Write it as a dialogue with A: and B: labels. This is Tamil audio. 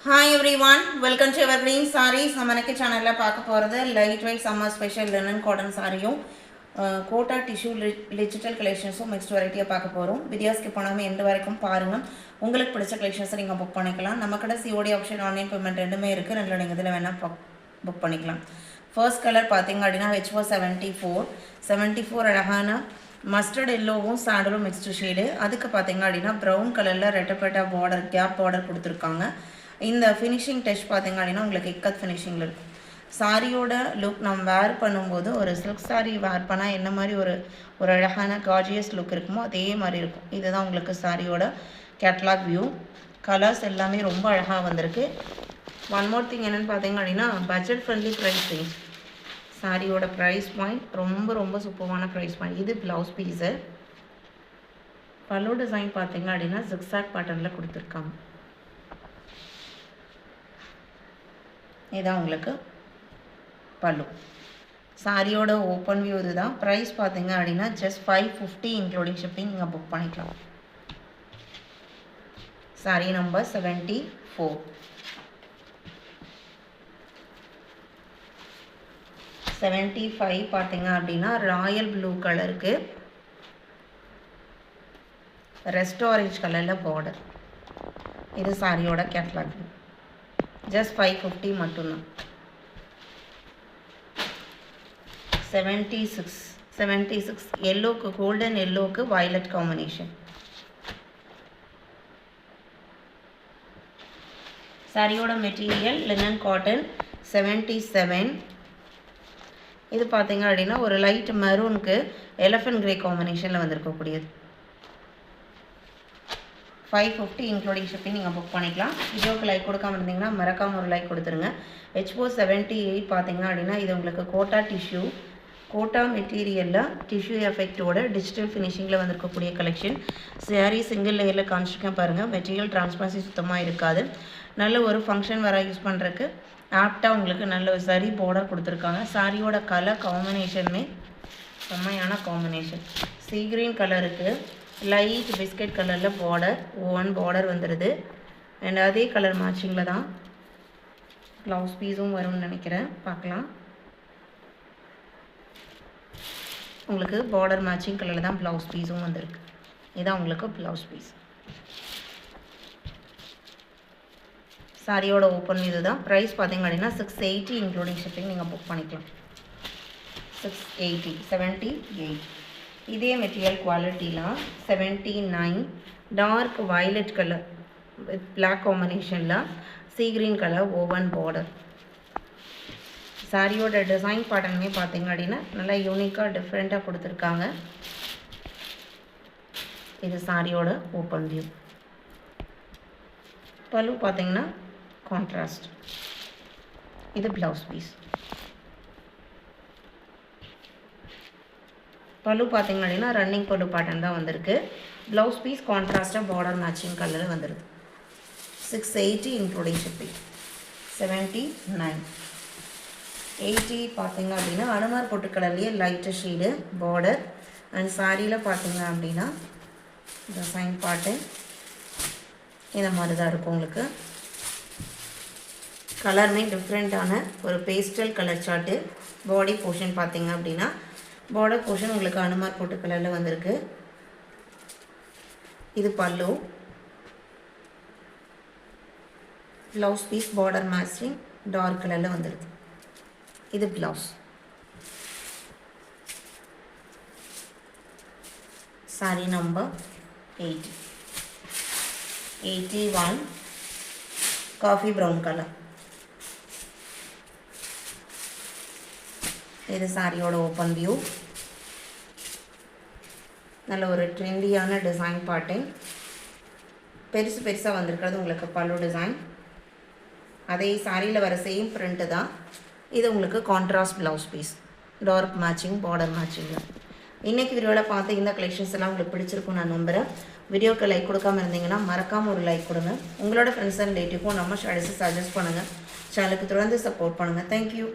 A: Hi everyone, welcome to Evergreen Sarees. நம்ம இன்னைக்கு சேனல்ல பார்க்க போறது light weight summer special linen cotton சாரியும் கோட்டா டிஷ்யூ டிஜிட்டல் கலெக்ஷன்ஸும் மிக்ஸ்ட் வெரைட்டியாக பார்க்க போகிறோம். வீடியோ ஸ்கிப் பண்ணாமல் எண்டு வரைக்கும் பாருங்கள். உங்களுக்கு பிடிச்ச கலெக்ஷன்ஸை நீங்கள் புக் பண்ணிக்கலாம். நம்ம கடை சிஓடி ஆப்ஷன் ஆன்லைன் பேமெண்ட் ரெண்டுமே இருக்குது. ரெண்டில் நீங்கள் இதில் வேணால் புக் பண்ணிக்கலாம். ஃபர்ஸ்ட் கலர் பார்த்தீங்க அப்படின்னா H474 அழகான மஸ்டர்ட் எல்லோவும் சாண்டலும் மிக்ஸ்டு ஷேடு. அதுக்கு பார்த்தீங்க அப்படின்னா ப்ரௌன் கலரில் ரெட்டப்பேட்டா பார்டர் கேப் பார்டர் கொடுத்துருக்காங்க. இந்த ஃபினிஷிங் டச் பார்த்தீங்க அப்படின்னா உங்களுக்கு இக்கத் ஃபினிஷிங்கில் இருக்கும். சாரியோட லுக் நம்ம வேர் பண்ணும்போது ஒரு சில்க் சாரி வேர் பண்ணால் என்ன மாதிரி ஒரு அழகான கார்ஜியஸ் லுக் இருக்குமோ அதே மாதிரி இருக்கும். இதுதான் உங்களுக்கு சாரியோட கேட்லாக் வியூ. கலர்ஸ் எல்லாமே ரொம்ப அழகாக வந்திருக்கு. ஒன் மோர் திங் என்னென்னு பார்த்தீங்க அப்படின்னா பட்ஜெட் ஃப்ரெண்ட்லி ப்ரைஸ் ரேஞ்ச். சாரியோட ப்ரைஸ் பாயிண்ட் ரொம்ப சூப்பரான ப்ரைஸ் பாயிண்ட். இது ப்ளவுஸ் பீஸு. பல்லு டிசைன் பார்த்தீங்க அப்படின்னா ஜிக்ஸாக் பேட்டர்னில் கொடுத்துருக்காங்க. இதான் உங்களுக்கு பல்லு. சாரியோட ஓப்பன் வியூ இதுதான். ப்ரைஸ் பார்த்தீங்க அப்படின்னா ஜஸ்ட் 550 இன்க்ளூடிங் ஷிப்பிங் நீங்கள் புக் பண்ணிக்கலாம். Sorry number 74. 75 பார்த்தீங்க அப்படின்னா ராயல் ப்ளூ கலருக்கு ரெஸ்ட் ஆரஞ்ச் கலரில் பார்டர். இது சாரியோட கேட்லாக் வியூ. ஜஸ்ட் 550 மட்டும்தான். 76 எல்லோக்கு கோல்டன் எல்லோக்கு வயலட் காம்பினேஷன். சாரியோட மெட்டீரியல் லினன் காட்டன் 77. இது பார்த்தீங்க அப்படின்னா ஒரு லைட் மெரூனுக்கு எலஃபண்ட் கிரே காம்பினேஷனில் வந்திருக்கக்கூடியது. 550 இன்க்ளூடிங் ஷிப்பிங் நீங்கள் புக் பண்ணிக்கலாம். வீடியோக்கு லைக் கொடுக்காமல் இருந்தீங்கன்னா மறக்காமல் ஒரு லைக் கொடுத்துருங்க. H478 பார்த்தீங்க அப்படின்னா இது உங்களுக்கு கோட்டா மெட்டீரியலில் டிஷ்யூ எஃபெக்டோட டிஜிட்டல் ஃபினிஷிங்கில் வந்திருக்கக்கூடிய கலெக்ஷன். சாரி சிங்கிள் லேயரில் காமிச்சிருக்கேன் பாருங்கள். மெட்டீரியல் டிரான்ஸ்பரன்சி சுத்தமாக இருக்காது. நல்ல ஒரு ஃபங்க்ஷன் வர யூஸ் பண்ணுறதுக்கு ஆப்டாக உங்களுக்கு நல்ல ஒரு சரி பார்டர் கொடுத்துருக்காங்க. சாரியோட கலர் காம்பினேஷனுமே செம்மையான காம்பினேஷன். சீ கிரீன் கலருக்கு லைட் பிஸ்கட் கலரில் பார்டர் வந்துடுது. அண்ட் அதே கலர் மேட்சிங்கில் தான் ப்ளவுஸ் பீஸும் வரும்னு நினைக்கிறேன். பார்க்கலாம். உங்களுக்கு பார்டர் மேட்சிங் கலரில் தான் ப்ளவுஸ் பீஸும் வந்திருக்கு. இதுதான் உங்களுக்கு ப்ளவுஸ் பீஸ். சாரியோட ஓப்பன் இது தான். ப்ரைஸ் பார்த்தீங்க அப்படின்னா 680 இன்க்ளூடிங் ஷிப்பிங் நீங்கள் புக் பண்ணிக்கலாம். 78. இதே மெட்டீரியல் குவாலிட்டிலாம் 79 dark violet colour with black காம்பினேஷனில் sea green colour woven border. சாரியோட டிசைன் பேட்டர்னுமே பார்த்தீங்க அப்படின்னா நல்லா யூனிக்காக டிஃப்ரெண்ட்டாக கொடுத்துருக்காங்க. இது சாரியோட ஓப்பன் வியூ. பல்லு பார்த்தீங்கன்னா கான்ட்ராஸ்ட். இது ப்ளவுஸ் பீஸ். பல்லு பார்த்தீங்க அப்படின்னா ரன்னிங் பல்லு பேட்டர்ன் தான் வந்திருக்கு. ப்ளவுஸ் பீஸ் கான்ட்ராஸ்டாக பார்டர் மேட்சிங் கலரில் வந்துடுது. 680 இன்க்ளூடிங் ஷிப்பிங். 79. 80 பார்த்தீங்க அப்படின்னா அனுமார் பொட்டு கலர்லேயே லைட்டு ஷேடு பார்டர். அண்ட் சாரியில் பார்த்தீங்க அப்படின்னா டிசைன் பாட்டு இந்த மாதிரி தான் இருக்கும். உங்களுக்கு கலருமே டிஃப்ரெண்ட்டான ஒரு பேஸ்டல் கலர் சார்ட்டு. பாடி போர்ஷன் பார்த்தீங்க அப்படின்னா பார்டர் போர்ஷன் உங்களுக்கு அனுமார் போட்டு கலரில் வந்திருக்கு. இது பல்லு. Blouse piece border matching dark கலரில் வந்துடுது. இது blouse. Sari number 81 coffee brown colour. இது சாரியோட ஓப்பன் வியூ. நல்ல ஒரு ட்ரெண்டியான டிசைன் பாட்டிங். பெருசாக வந்திருக்கிறது உங்களுக்கு பல்லு டிசைன். அதே சாரியில் வர சேம் பிரிண்ட்டு தான். இது உங்களுக்கு contrast blouse piece dark matching border மேட்சிங்கில். இன்றைக்கி வீடியோவில் பார்த்து இந்த கலெக்ஷன்ஸ் எல்லாம் உங்களுக்கு பிடிச்சிருக்கும் நான் நம்புகிறேன். வீடியோக்கு லைக் கொடுக்காமல் இருந்தீங்கன்னா மறக்காமல் ஒரு லைக் கொடுங்க. உங்களோட ஃப்ரெண்ட்ஸ் அண்ட் ரிலேட்டிவ்க்கும் நம்ம ஷேர்ஸை சஜஸ்ட் பண்ணுங்கள். சேனலுக்கு தொடர்ந்து சப்போர்ட் பண்ணுங்கள். தேங்க்யூ.